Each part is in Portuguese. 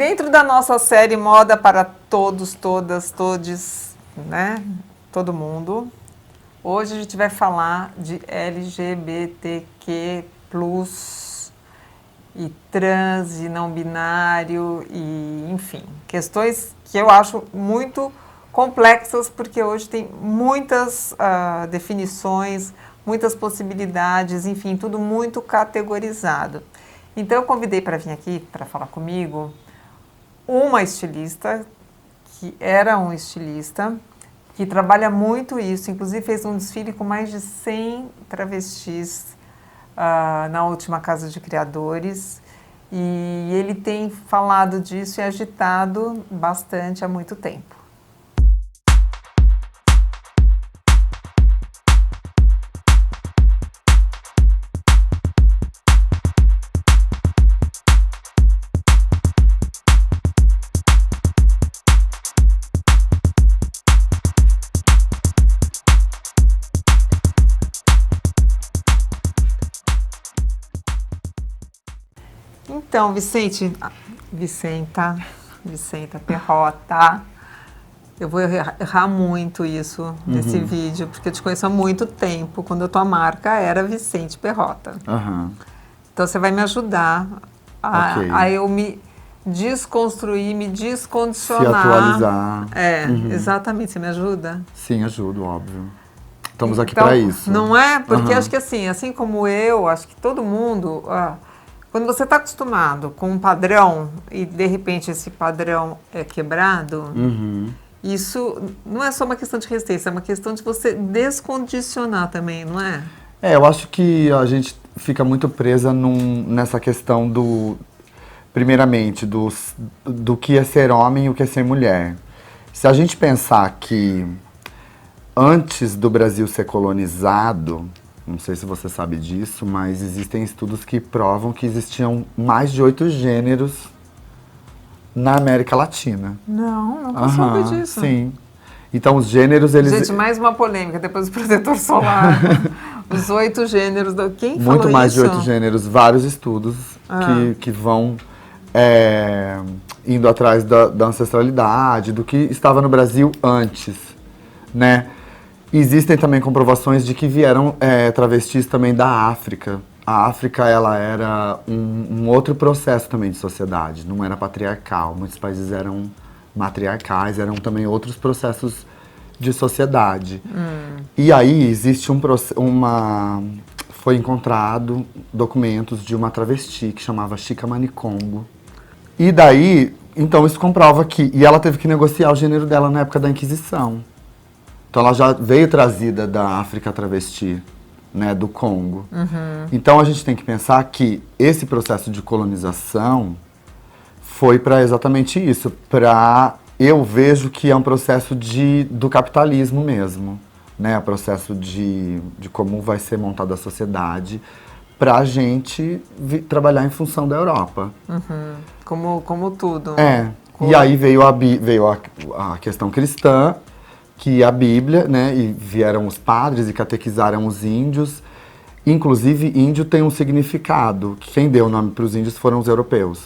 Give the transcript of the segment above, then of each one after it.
dentro da nossa série Moda para Todos, Todas, Todes, né? Todo mundo, hoje a gente vai falar de LGBTQ+, e trans, e não binário, e enfim, questões que eu acho muito complexas, porque hoje tem muitas definições, muitas possibilidades, enfim, tudo muito categorizado. Então eu convidei para vir aqui, para falar comigo, uma estilista, que era um estilista, que trabalha muito isso, inclusive fez um desfile com mais de 100 travestis na última Casa de Criadores, e ele tem falado disso e agitado bastante há muito tempo. Então, Vicenta Perrota, eu vou errar muito isso nesse vídeo, porque eu te conheço há muito tempo, quando a tua marca era Vicente Perrota. Então, você vai me ajudar a eu me desconstruir, me descondicionar. Se atualizar. Exatamente. Você me ajuda? Sim, ajudo, óbvio. Estamos aqui para isso. Não é? Porque acho que assim como eu, acho que todo mundo... Quando você está acostumado com um padrão e, de repente, esse padrão é quebrado, isso não é só uma questão de resistência, é uma questão de você descondicionar também, não é? Eu acho que a gente fica muito presa nessa questão primeiramente, do que é ser homem e o que é ser mulher. Se a gente pensar que antes do Brasil ser colonizado... Não sei se você sabe disso, mas existem estudos que provam que existiam mais de 8 gêneros na América Latina. Não soube disso. Sim. Então os gêneros, eles... Gente, mais uma polêmica, depois do protetor solar. Os 8 gêneros, quem falou muito mais isso? de 8 gêneros, vários estudos que vão indo atrás da ancestralidade, do que estava no Brasil antes, né? Existem também comprovações de que vieram travestis também da África. A África, ela era um outro processo também de sociedade, não era patriarcal. Muitos países eram matriarcais, eram também outros processos de sociedade. E aí existe foi encontrado documentos de uma travesti que chamava Chica Manicongo. E daí, então isso comprova que... E ela teve que negociar o gênero dela na época da Inquisição. Então ela já veio trazida da África travesti, né, do Congo. Então a gente tem que pensar que esse processo de colonização foi para exatamente isso. Eu vejo que é um processo do capitalismo mesmo, né, o processo de como vai ser montada a sociedade para a gente trabalhar em função da Europa. Como tudo. E aí veio a questão cristã, que a Bíblia, né, e vieram os padres e catequizaram os índios. Inclusive, índio tem um significado. Quem deu o nome para os índios foram os europeus.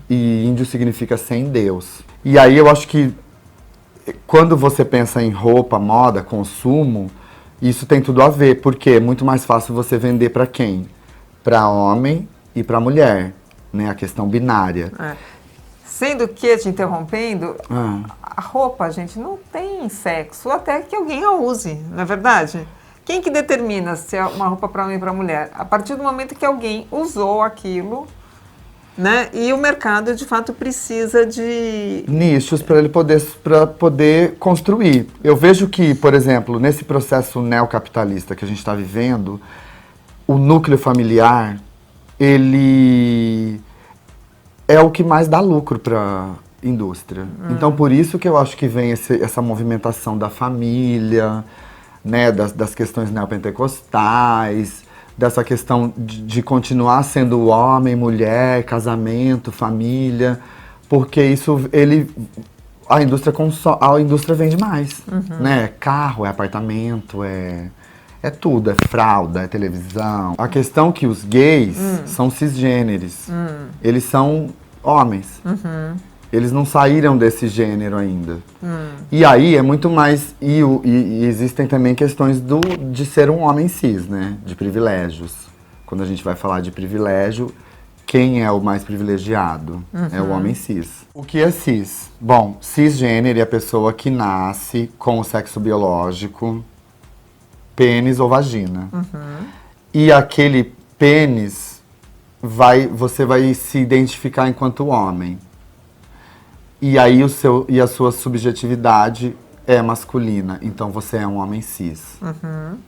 E índio significa sem Deus. E aí eu acho que quando você pensa em roupa, moda, consumo, isso tem tudo a ver, porque é muito mais fácil você vender para quem? Para homem e para mulher, né, a questão binária. Sendo que, te interrompendo, a roupa, gente, não tem sexo, até que alguém a use, não é verdade? Quem que determina se é uma roupa para homem e para mulher? A partir do momento que alguém usou aquilo, né? E o mercado, de fato, precisa de... nichos para ele poder construir. Eu vejo que, por exemplo, nesse processo neocapitalista que a gente está vivendo, o núcleo familiar, ele... é o que mais dá lucro para a indústria. Então, por isso que eu acho que vem essa movimentação da família, né, das questões neopentecostais, dessa questão de continuar sendo homem, mulher, casamento, família, porque isso, a indústria vende mais, né? Carro, apartamento, é tudo, é fralda, é televisão. A questão é que os gays são cisgêneros. Eles são homens. Eles não saíram desse gênero ainda. E aí é muito mais... E existem também questões de ser um homem cis, né? De privilégios. Quando a gente vai falar de privilégio, quem é o mais privilegiado? É o homem cis. O que é cis? Bom, cisgênero é a pessoa que nasce com o sexo biológico, pênis ou vagina. E aquele pênis, você vai se identificar enquanto homem. E aí a sua subjetividade é masculina. Então você é um homem cis.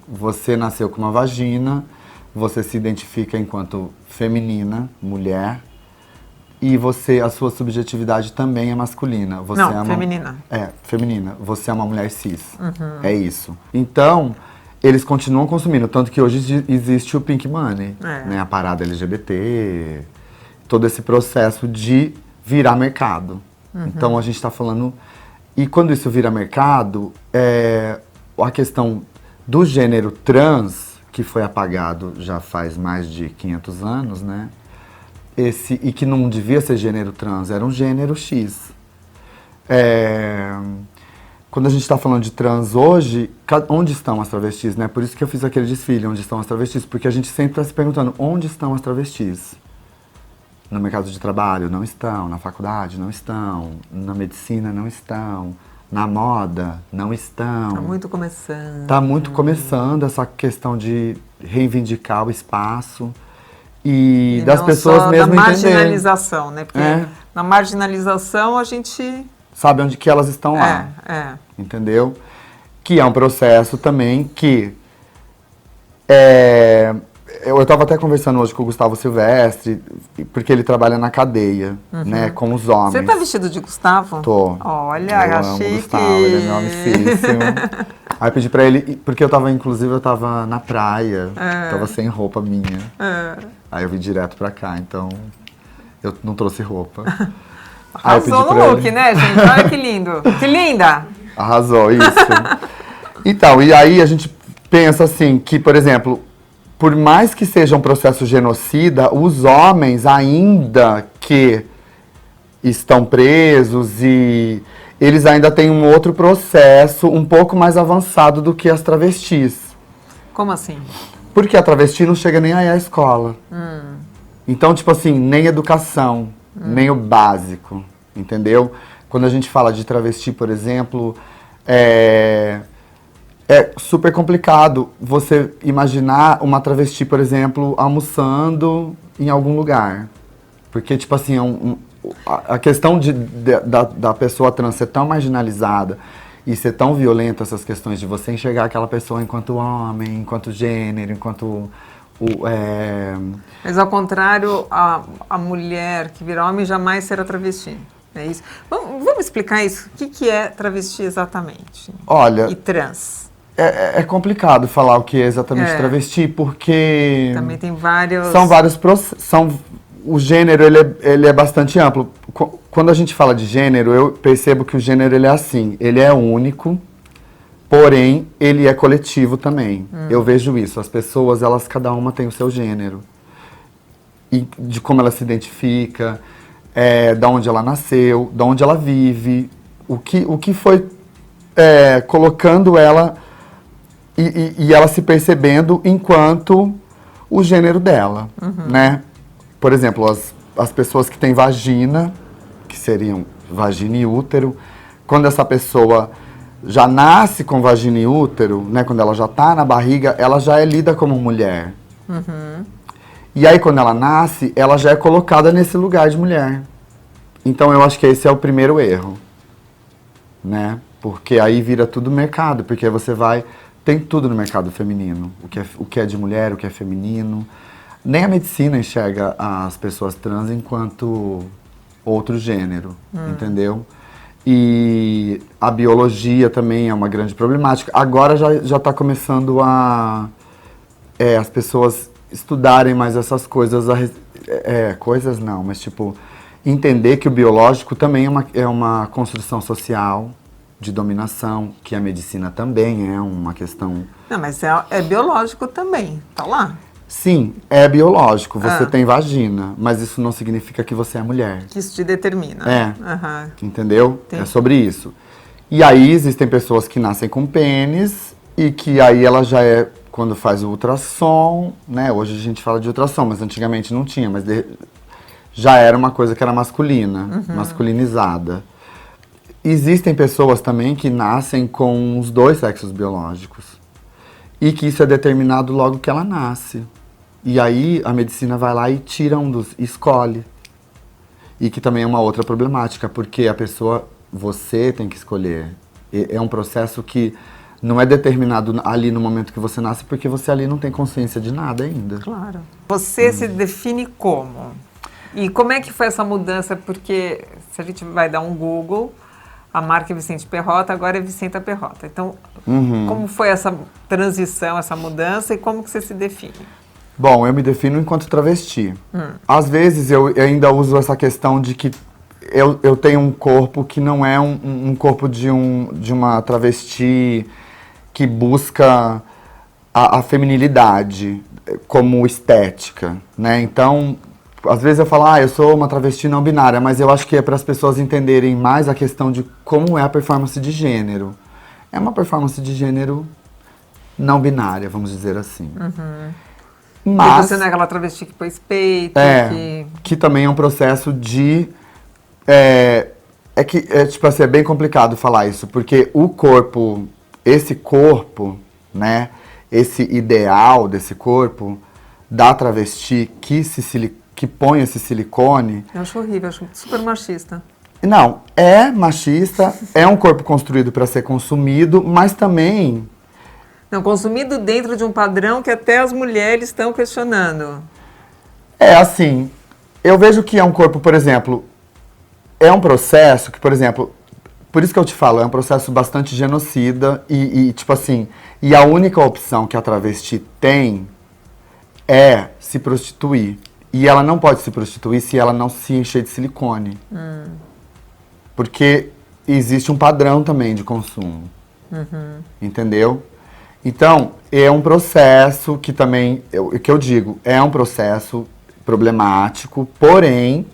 Você nasceu com uma vagina, você se identifica enquanto feminina, mulher. E a sua subjetividade também é masculina. Você Não, feminina. Feminina. Você é uma mulher cis. É isso. Então, eles continuam consumindo. Tanto que hoje existe o Pink Money, né? A parada LGBT, todo esse processo de virar mercado. Então, a gente está falando... E quando isso vira mercado, a questão do gênero trans, que foi apagado já faz mais de 500 anos, né? E que não devia ser gênero trans, era um gênero X. Quando a gente está falando de trans hoje, onde estão as travestis, né? Por isso que eu fiz aquele desfile, onde estão as travestis, porque a gente sempre está se perguntando, onde estão as travestis? No mercado de trabalho não estão, na faculdade não estão, na medicina não estão, na moda não estão. Está muito começando. Está muito começando essa questão de reivindicar o espaço e das pessoas mesmo entenderem. Da marginalização, né? Porque na marginalização a gente... Sabe onde que elas estão lá, entendeu? Que é um processo também que... Eu estava até conversando hoje com o Gustavo Silvestre, porque ele trabalha na cadeia, né, com os homens. Você tá vestido de Gustavo? Tô. Olha, eu achei amo o Gustavo, ele é meu amicíssimo. Aí eu pedi pra ele, porque eu tava na praia, tava sem roupa minha. Aí eu vim direto pra cá, então eu não trouxe roupa. Arrasou no look, né, gente? Olha que lindo. Que linda! Arrasou, isso. Então, e aí a gente pensa assim, que, por exemplo... Por mais que seja um processo genocida, os homens ainda que estão presos e eles ainda têm um outro processo um pouco mais avançado do que as travestis. Como assim? Porque a travesti não chega nem aí à escola. Então, tipo assim, nem educação, nem o básico, entendeu? Quando a gente fala de travesti, por exemplo, é super complicado você imaginar uma travesti, por exemplo, almoçando em algum lugar. Porque, tipo assim, a questão da pessoa trans ser tão marginalizada e ser tão violenta, essas questões de você enxergar aquela pessoa enquanto homem, enquanto gênero, enquanto... Mas ao contrário, a mulher que vira homem jamais será travesti. É isso. Vamos explicar isso. O que é travesti exatamente? Olha... E trans? É complicado falar o que é exatamente travesti, porque... Também tem vários... São vários processos. O gênero, ele é bastante amplo. Quando a gente fala de gênero, eu percebo que o gênero, ele é assim. Ele é único, porém, ele é coletivo também. Eu vejo isso. As pessoas, cada uma tem o seu gênero. E de como ela se identifica, de onde ela nasceu, de onde ela vive. O que foi colocando ela... E ela se percebendo enquanto o gênero dela, né? Por exemplo, as pessoas que têm vagina, que seriam vagina e útero, quando essa pessoa já nasce com vagina e útero, né? Quando ela já tá na barriga, ela já é lida como mulher. E aí, quando ela nasce, ela já é colocada nesse lugar de mulher. Então, eu acho que esse é o primeiro erro, né? Porque aí vira tudo mercado, porque você vai... Tem tudo no mercado feminino, o que é de mulher, o que é feminino. Nem a medicina enxerga as pessoas trans enquanto outro gênero, entendeu? E a biologia também é uma grande problemática. Agora já está começando as pessoas estudarem mais essas coisas, coisas não, mas tipo, entender que o biológico também é uma construção social, de dominação, que a medicina também é uma questão... Não, mas é biológico também, tá lá. Sim, é biológico, você tem vagina, mas isso não significa que você é mulher. Que isso te determina. É, Aham. entendeu? Entendi. É sobre isso. E aí existem pessoas que nascem com pênis e que aí ela já é, quando faz o ultrassom, né? Hoje a gente fala de ultrassom, mas antigamente não tinha, mas já era uma coisa que era masculina, masculinizada. Existem pessoas também que nascem com os dois sexos biológicos e que isso é determinado logo que ela nasce. E aí a medicina vai lá e tira um dos, escolhe. E que também é uma outra problemática, porque a pessoa, você tem que escolher. É um processo que não é determinado ali no momento que você nasce, porque você ali não tem consciência de nada ainda. Claro. Você se define como? E como é que foi essa mudança? Porque se a gente vai dar um Google, a marca é Vicente Perrota, agora é Vicenta Perrota. Então, como foi essa transição, essa mudança e como que você se define? Bom, eu me defino enquanto travesti. Às vezes eu ainda uso essa questão de que eu tenho um corpo que não é um corpo de uma travesti que busca a feminilidade como estética, né? Então, às vezes eu falo, eu sou uma travesti não binária, mas eu acho que é para as pessoas entenderem mais a questão de como é a performance de gênero. É uma performance de gênero não binária, vamos dizer assim. Mas, e você não é aquela travesti que pôs peito, que também é um processo de... tipo assim, é bem complicado falar isso, porque o corpo, esse corpo, né, esse ideal desse corpo, da travesti que põe esse silicone... Eu acho horrível, acho super machista. Não, é machista, é um corpo construído para ser consumido, mas também... Não, consumido dentro de um padrão que até as mulheres estão questionando. É assim, eu vejo que é um corpo, por exemplo, é um processo que, por exemplo, por isso que eu te falo, é um processo bastante genocida tipo assim, e a única opção que a travesti tem é se prostituir. E ela não pode se prostituir se ela não se encher de silicone. Porque existe um padrão também de consumo. Entendeu? Então, é um processo que também, que eu digo, é um processo problemático, porém,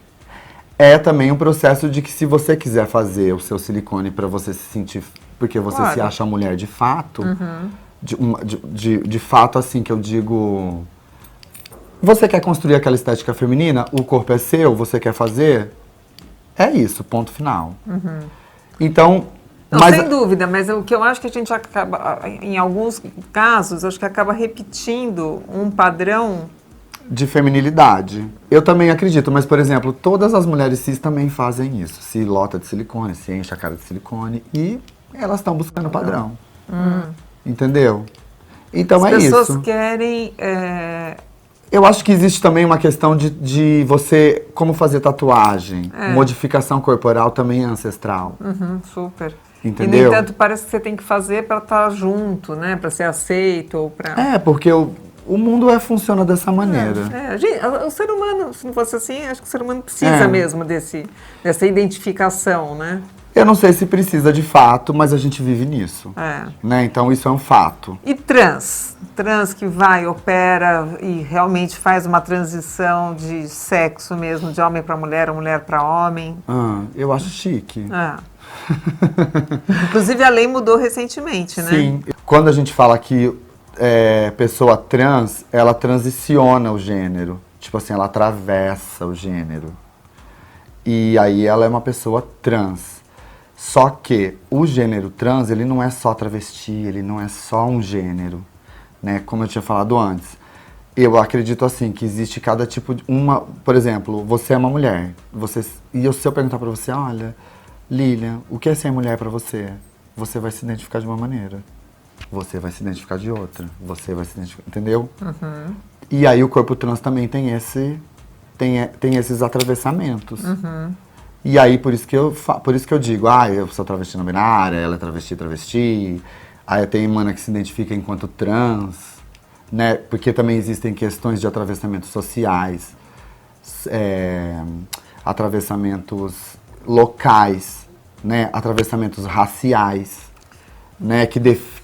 é também um processo de que se você quiser fazer o seu silicone para você se sentir, porque você se acha mulher de fato, de fato, assim, que eu digo, você quer construir aquela estética feminina, o corpo é seu, você quer fazer, é isso, ponto final. Então... Não, sem dúvida, mas o que eu acho que a gente acaba, em alguns casos, acho que acaba repetindo um padrão... de feminilidade. Eu também acredito, mas, por exemplo, todas as mulheres cis também fazem isso. Se lota de silicone, se enche a cara de silicone e elas estão buscando padrão. Entendeu? Então é isso. As pessoas querem... Eu acho que existe também uma questão de você, como fazer tatuagem. Modificação corporal também é ancestral. Super. Entendeu? E, no entanto, parece que você tem que fazer para estar junto, né? Para ser aceito ou para... porque o mundo funciona dessa maneira. O ser humano, se não fosse assim, acho que o ser humano precisa mesmo dessa identificação, né? Eu não sei se precisa de fato, mas a gente vive nisso. Né? Então isso é um fato. E trans? Trans que vai, opera e realmente faz uma transição de sexo mesmo, de homem para mulher ou mulher para homem. Eu acho chique. Inclusive a lei mudou recentemente, né? Sim. Quando a gente fala que pessoa trans, ela transiciona o gênero. Tipo assim, ela atravessa o gênero. E aí ela é uma pessoa trans. Só que o gênero trans, ele não é só travesti, ele não é só um gênero, né? Como eu tinha falado antes. Eu acredito assim, que existe cada tipo de... Por exemplo, você é uma mulher. E se eu perguntar pra você, olha, Lilian, o que é ser mulher pra você? Você vai se identificar de uma maneira. Você vai se identificar de outra. Você vai se identificar... Entendeu? E aí o corpo trans também tem esses atravessamentos. E aí, por isso que eu digo, eu sou travesti não binária, ela é travesti. Aí tem mana que se identifica enquanto trans, né? Porque também existem questões de atravessamentos sociais, atravessamentos locais, né? Atravessamentos raciais, né?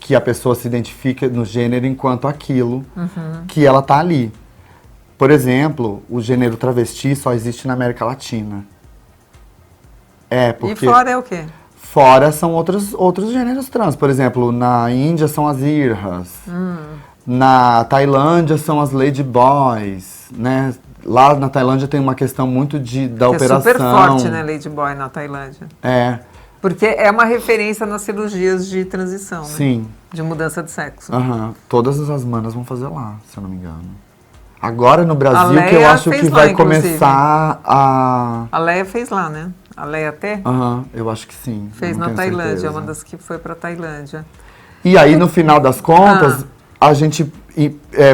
Que a pessoa se identifica no gênero enquanto aquilo que ela tá ali. Por exemplo, o gênero travesti só existe na América Latina. Porque... E fora é o quê? Fora são outros gêneros trans. Por exemplo, na Índia são as irhas. Na Tailândia são as ladyboys, né? Lá na Tailândia tem uma questão muito da operação. É super forte, né, ladyboy na Tailândia. Porque é uma referência nas cirurgias de transição, né? Sim. De mudança de sexo. Todas as manas vão fazer lá, se eu não me engano. Agora no Brasil que eu acho que vai começar a... A Leia fez lá, né? A Leia até? Eu acho que sim. Fez na Tailândia, uma das que foi pra Tailândia. E aí, no final das contas, a gente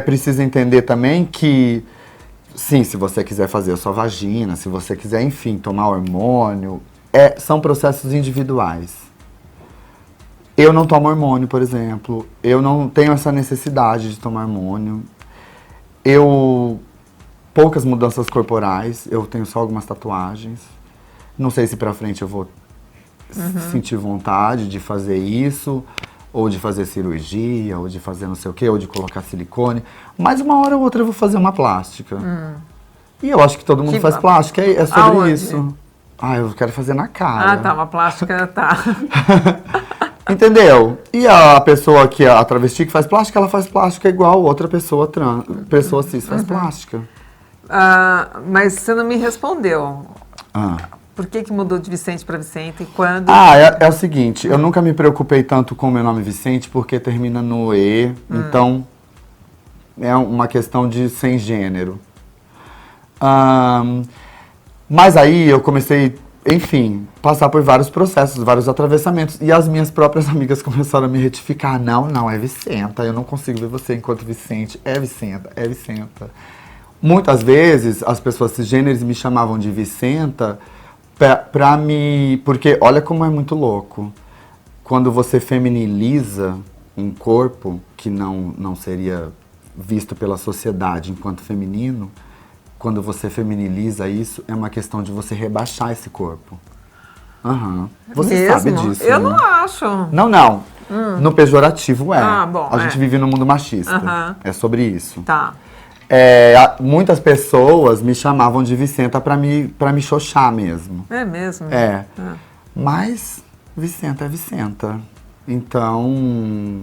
precisa entender também que, sim, se você quiser fazer a sua vagina, se você quiser, enfim, tomar hormônio, são processos individuais. Eu não tomo hormônio, por exemplo. Eu não tenho essa necessidade de tomar hormônio. Poucas mudanças corporais, eu tenho só algumas tatuagens. Não sei se pra frente eu vou sentir vontade de fazer isso, ou de fazer cirurgia, ou de fazer não sei o quê, ou de colocar silicone. Mas uma hora ou outra eu vou fazer uma plástica. E eu acho que todo mundo faz plástica, é sobre Aonde? isso. Eu quero fazer na cara. Tá, uma plástica, tá. Entendeu? E a pessoa a travesti que faz plástica, ela faz plástica igual outra pessoa pessoa cis faz plástica. Mas você não me respondeu. Por que mudou de Vicente para Vicente e quando? É o seguinte, eu nunca me preocupei tanto com o meu nome Vicente porque termina no E, então é uma questão de sem gênero. Mas aí eu comecei, enfim, passar por vários processos, vários atravessamentos. E as minhas próprias amigas começaram a me retificar. Não, é Vicenta. Eu não consigo ver você enquanto Vicente. É Vicenta, é Vicenta. Muitas vezes as pessoas cisgêneres me chamavam de Vicenta porque olha como é muito louco. Quando você feminiliza um corpo que não seria visto pela sociedade enquanto feminino, quando você feminiliza isso, é uma questão de você rebaixar esse corpo. Você sabe disso. Eu não acho. Não. No pejorativo bom, a gente vive num mundo machista. É sobre isso. Tá. Muitas pessoas me chamavam de Vicenta pra me xoxar mesmo. É mesmo? Mas Vicenta é Vicenta. Então...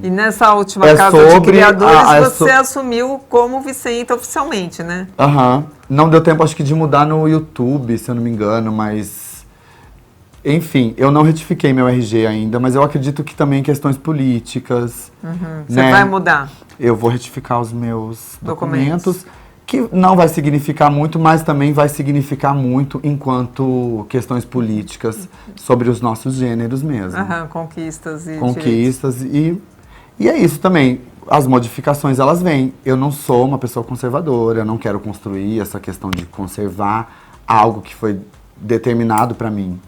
E nessa última casa de criadores, você assumiu como Vicenta oficialmente, né? Não deu tempo, acho que, de mudar no YouTube, se eu não me engano, mas... Enfim, eu não retifiquei meu RG ainda, mas eu acredito que também questões políticas... Você vai mudar? Eu vou retificar os meus documentos, que não vai significar muito, mas também vai significar muito enquanto questões políticas sobre os nossos gêneros mesmo. Conquistas e Conquistas e é isso também. As modificações, elas vêm. Eu não sou uma pessoa conservadora, eu não quero construir essa questão de conservar algo que foi determinado pra mim.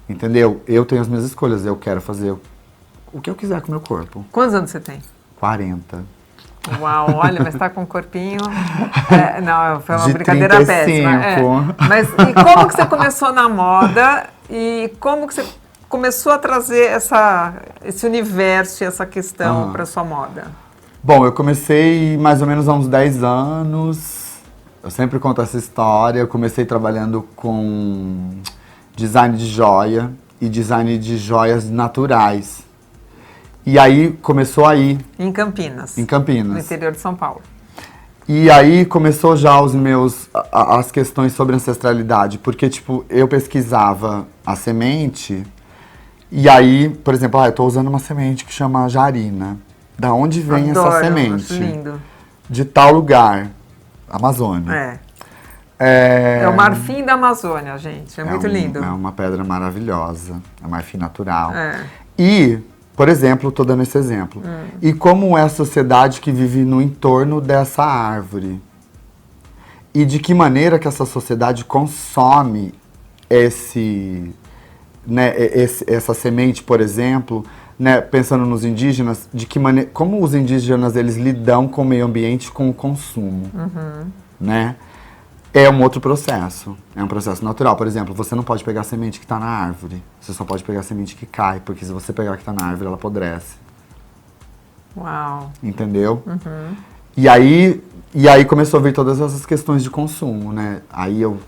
Entendeu? Eu tenho as minhas escolhas, eu quero fazer o que eu quiser com o meu corpo. Quantos anos você tem? 40. Uau, olha, mas tá com um corpinho... não, foi uma de brincadeira 35. péssima. Mas e como que você começou na moda? E como que você começou a trazer esse universo e essa questão para sua moda? Bom, eu comecei mais ou menos há uns 10 anos. Eu sempre conto essa história. Eu comecei trabalhando com design de joia e design de joias naturais. E aí começou aí. Em Campinas. Em Campinas. No interior de São Paulo. E aí começou já as questões sobre ancestralidade, porque tipo, eu pesquisava a semente, e aí, por exemplo, eu tô usando uma semente que chama jarina. Da onde vem essa semente? Acho lindo. De tal lugar, Amazônia. É o marfim da Amazônia, gente. É muito lindo. É uma pedra maravilhosa, é marfim natural. E, por exemplo, estou dando esse exemplo. E como é a sociedade que vive no entorno dessa árvore? E de que maneira que essa sociedade consome essa semente, por exemplo, né, pensando nos indígenas, de que maneira, como os indígenas eles lidam com o meio ambiente, com o consumo, né? É um outro processo, é um processo natural. Por exemplo, você não pode pegar a semente que está na árvore, você só pode pegar a semente que cai, porque se você pegar a que está na árvore, ela apodrece. Uau! Entendeu? E aí, E aí começou a vir todas essas questões de consumo, né? Aí eu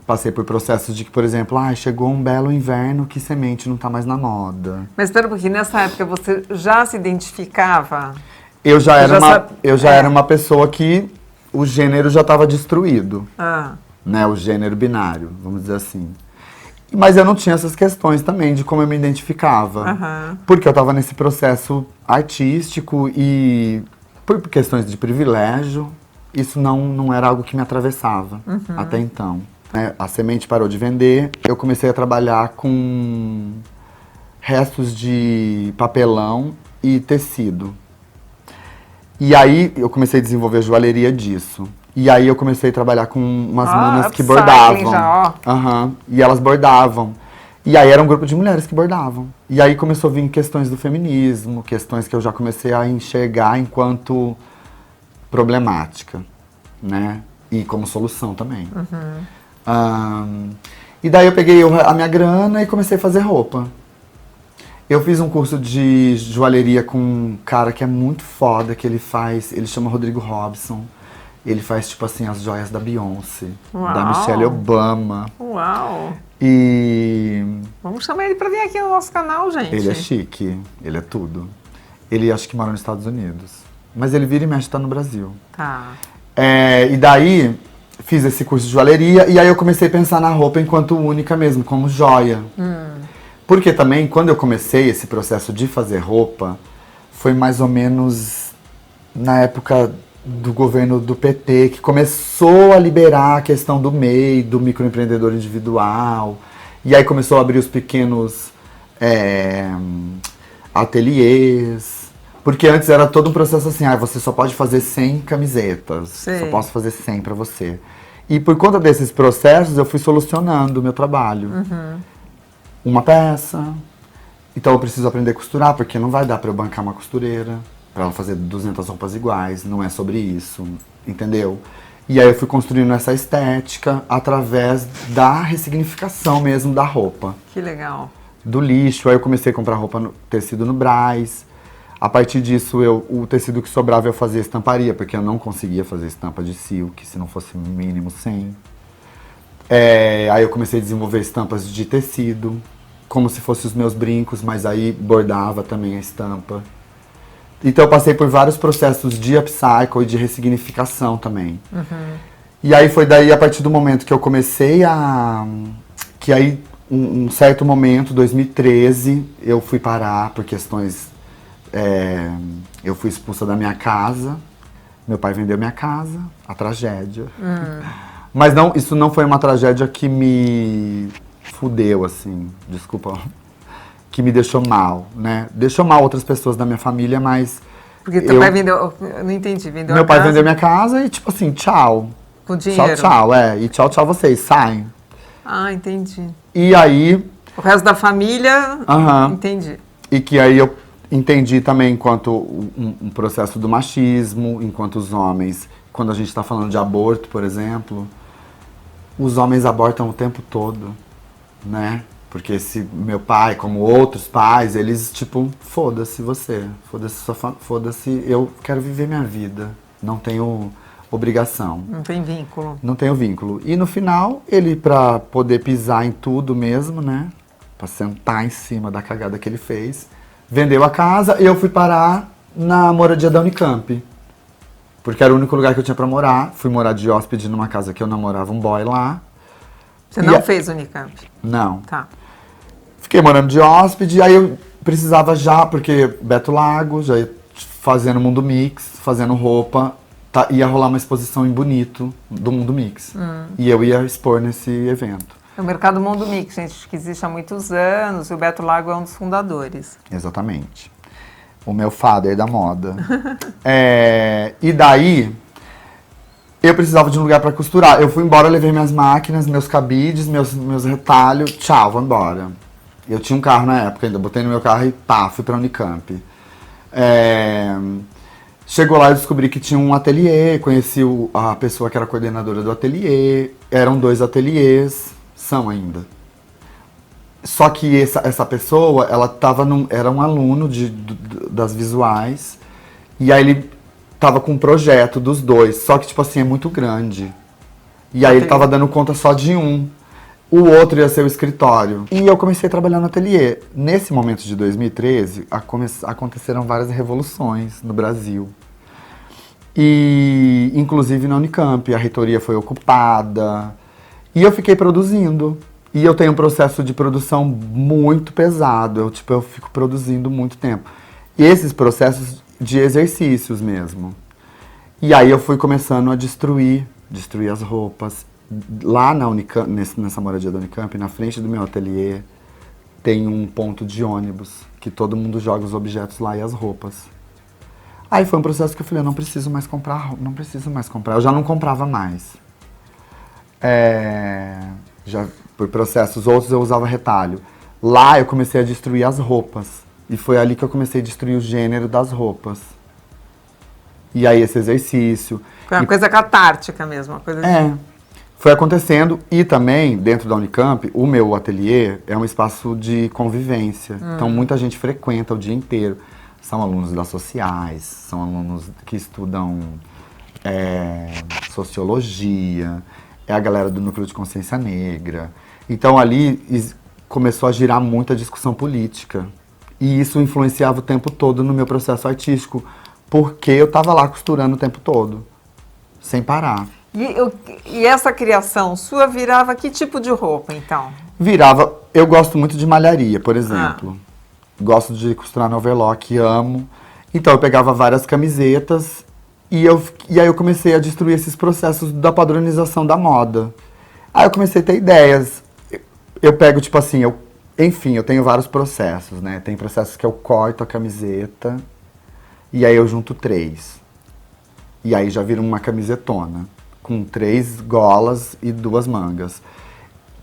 passei por processos de que, por exemplo, chegou um belo inverno que semente não tá mais na moda. Mas espera um pouquinho, nessa época você já se identificava? Eu já era uma pessoa que o gênero já estava destruído, né? O gênero binário, vamos dizer assim. Mas eu não tinha essas questões também de como eu me identificava. Porque eu estava nesse processo artístico e por questões de privilégio, isso não era algo que me atravessava até então. Né? A semente parou de vender, eu comecei a trabalhar com restos de papelão e tecido. E aí eu comecei a desenvolver joalheria disso. E aí eu comecei a trabalhar com umas manas que bordavam. Já, E elas bordavam. E aí era um grupo de mulheres que bordavam. E aí começou a vir questões do feminismo, questões que eu já comecei a enxergar enquanto problemática, né? E como solução também. E daí eu peguei a minha grana e comecei a fazer roupa. Eu fiz um curso de joalheria com um cara que é muito foda, que ele chama Rodrigo Robson. Ele faz, tipo assim, as joias da Beyoncé, da Michelle Obama. Uau! E... Vamos chamar ele pra vir aqui no nosso canal, gente. Ele é chique, ele é tudo. Ele acho que mora nos Estados Unidos. Mas ele vira e mexe, tá no Brasil. Tá. E daí, fiz esse curso de joalheria e aí eu comecei a pensar na roupa enquanto única mesmo, como joia. Porque também, quando eu comecei esse processo de fazer roupa, foi mais ou menos na época do governo do PT, que começou a liberar a questão do MEI, do microempreendedor individual. E aí começou a abrir os pequenos ateliês. Porque antes era todo um processo assim, você só pode fazer 100 camisetas, só posso fazer 100 para você. E por conta desses processos, eu fui solucionando o meu trabalho. Uma peça, então eu preciso aprender a costurar, porque não vai dar para eu bancar uma costureira, para ela fazer 200 roupas iguais, não é sobre isso, entendeu? E aí eu fui construindo essa estética através da ressignificação mesmo da roupa. Que legal. Do lixo, aí eu comecei a comprar tecido no Brás. A partir disso, o tecido que sobrava eu fazia estamparia, porque eu não conseguia fazer estampa de silk, se não fosse mínimo 100. Aí eu comecei a desenvolver estampas de tecido, como se fossem os meus brincos, mas aí bordava também a estampa. Então eu passei por vários processos de upcycle e de ressignificação também. E aí foi daí, a partir do momento que eu comecei que aí, um certo momento, 2013, eu fui parar por questões... eu fui expulsa da minha casa, meu pai vendeu minha casa, a tragédia. Mas isso não foi uma tragédia que me fudeu, assim, desculpa, que me deixou mal, né? Deixou mal outras pessoas da minha família, mas... Porque teu pai vendeu, eu não entendi, vendeu Meu pai vendeu minha casa e tipo assim, tchau. Com dinheiro? Tchau, e tchau vocês, saem. Entendi. E aí... O resto da família, entendi. E que aí eu entendi também enquanto um processo do machismo, enquanto os homens, quando a gente está falando de aborto, por exemplo, os homens abortam o tempo todo, né? Porque meu pai, como outros pais, eles tipo, foda-se você, foda-se, eu quero viver minha vida, não tenho obrigação. Não tem vínculo. Não tenho vínculo. E no final, ele, pra poder pisar em tudo mesmo, né? Pra sentar em cima da cagada que ele fez, vendeu a casa e eu fui parar na moradia da Unicamp. Porque era o único lugar que eu tinha pra morar. Fui morar de hóspede numa casa que eu namorava um boy lá. Você não fez Unicamp? Não. Tá. Fiquei morando de hóspede, aí eu precisava já, porque Beto Lago, já ia fazendo Mundo Mix, fazendo roupa, ia rolar uma exposição em Bonito do Mundo Mix. E eu ia expor nesse evento. O Mercado Mundo Mix, gente, que existe há muitos anos, e o Beto Lago é um dos fundadores. Exatamente. O meu father da moda. E daí, eu precisava de um lugar para costurar. Eu fui embora, levei minhas máquinas, meus cabides, meus retalhos. Tchau, vou embora. Eu tinha um carro na época ainda, botei no meu carro e fui pra Unicamp. Chegou lá e descobri que tinha um ateliê, conheci a pessoa que era coordenadora do ateliê. Eram 2 ateliês, são ainda. Só que essa pessoa, ela era um aluno das visuais, e aí ele tava com um projeto dos dois, só que, tipo assim, é muito grande. E aí ele tava dando conta só de um. O outro ia ser o escritório. E eu comecei a trabalhar no ateliê. Nesse momento de 2013, aconteceram várias revoluções no Brasil. E, inclusive, na Unicamp, a reitoria foi ocupada. E eu fiquei produzindo. E eu tenho um processo de produção muito pesado. Eu fico produzindo muito tempo. E esses processos de exercícios mesmo. E aí eu fui começando a destruir as roupas. Lá na Unicamp, nessa moradia da Unicamp, na frente do meu ateliê, tem um ponto de ônibus, que todo mundo joga os objetos lá e as roupas. Aí foi um processo que eu falei, eu não preciso mais comprar. Eu já não comprava mais. Já por processos outros eu usava retalho. Lá eu comecei a destruir as roupas. E foi ali que eu comecei a destruir o gênero das roupas. E aí esse exercício. Foi uma coisa catártica mesmo, uma coisa Foi acontecendo. E também, dentro da Unicamp, o meu ateliê é um espaço de convivência. Então muita gente frequenta o dia inteiro. São alunos das sociais, são alunos que estudam sociologia, é a galera do Núcleo de Consciência Negra. Então ali começou a girar muita discussão política. E isso influenciava o tempo todo no meu processo artístico, porque eu estava lá costurando o tempo todo, sem parar. E essa criação sua virava que tipo de roupa, então? Virava... Eu gosto muito de malharia, por exemplo. Gosto de costurar no overlock, amo. Então eu pegava várias camisetas e aí eu comecei a destruir esses processos da padronização da moda. Aí eu comecei a ter ideias. Eu pego, tipo assim, enfim, eu tenho vários processos, né? Tem processos que eu corto a camiseta e aí eu junto 3. E aí já vira uma camisetona, com 3 golas e 2 mangas.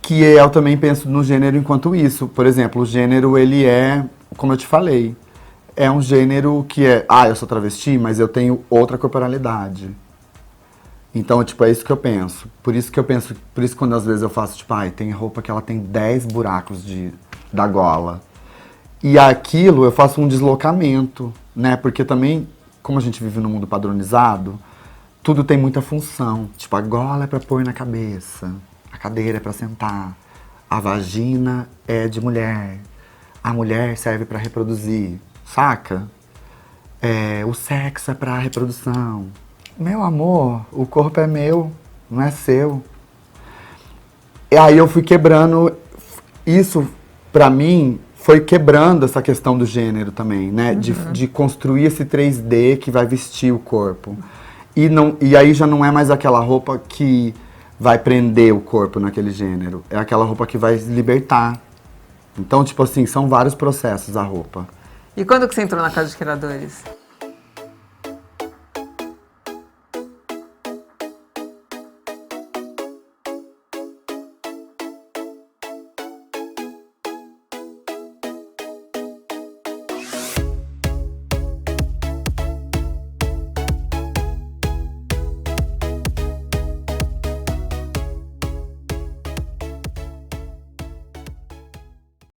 Que eu também penso no gênero enquanto isso. Por exemplo, o gênero, ele é, como eu te falei, é um gênero que eu sou travesti, mas eu tenho outra corporalidade. Então, tipo, é isso que eu penso. Por isso que quando às vezes eu faço, tipo, tem roupa que ela tem 10 buracos da gola. E aquilo eu faço um deslocamento, né? Porque também, como a gente vive num mundo padronizado, tudo tem muita função. Tipo, a gola é pra pôr na cabeça, a cadeira é pra sentar, a vagina é de mulher, a mulher serve pra reproduzir, saca? O sexo é pra reprodução. Meu amor, o corpo é meu, não é seu. E aí eu fui quebrando, isso pra mim foi quebrando essa questão do gênero também, né? De construir esse 3D que vai vestir o corpo. E aí já não é mais aquela roupa que vai prender o corpo naquele gênero, é aquela roupa que vai libertar. Então, tipo assim, são vários processos a roupa. E quando que você entrou na Casa de Criadores?